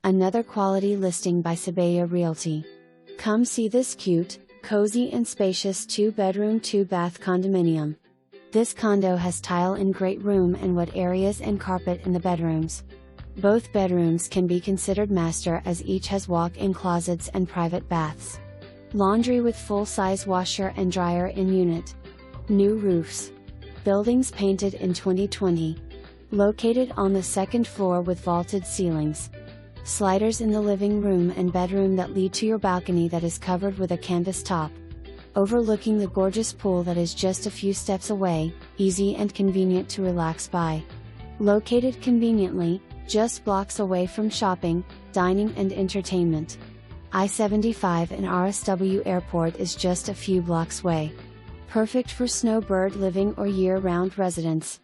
Another quality listing by Sabella Realty. Come see this cute, cozy and spacious 2-bedroom 2-bath condominium. This condo has tile in great room and wood areas and carpet in the bedrooms. Both bedrooms can be considered master as each has walk-in closets and private baths. Laundry with full-size washer and dryer in unit. New roofs. Buildings painted in 2020. Located on the second floor with vaulted ceilings. Sliders in the living room and bedroom that lead to your balcony that is covered with a canvas top. Overlooking the gorgeous pool that is just a few steps away, easy and convenient to relax by. Located conveniently, just blocks away from shopping, dining and entertainment. I-75 and RSW Airport is just a few blocks away. Perfect for snowbird living or year-round residents.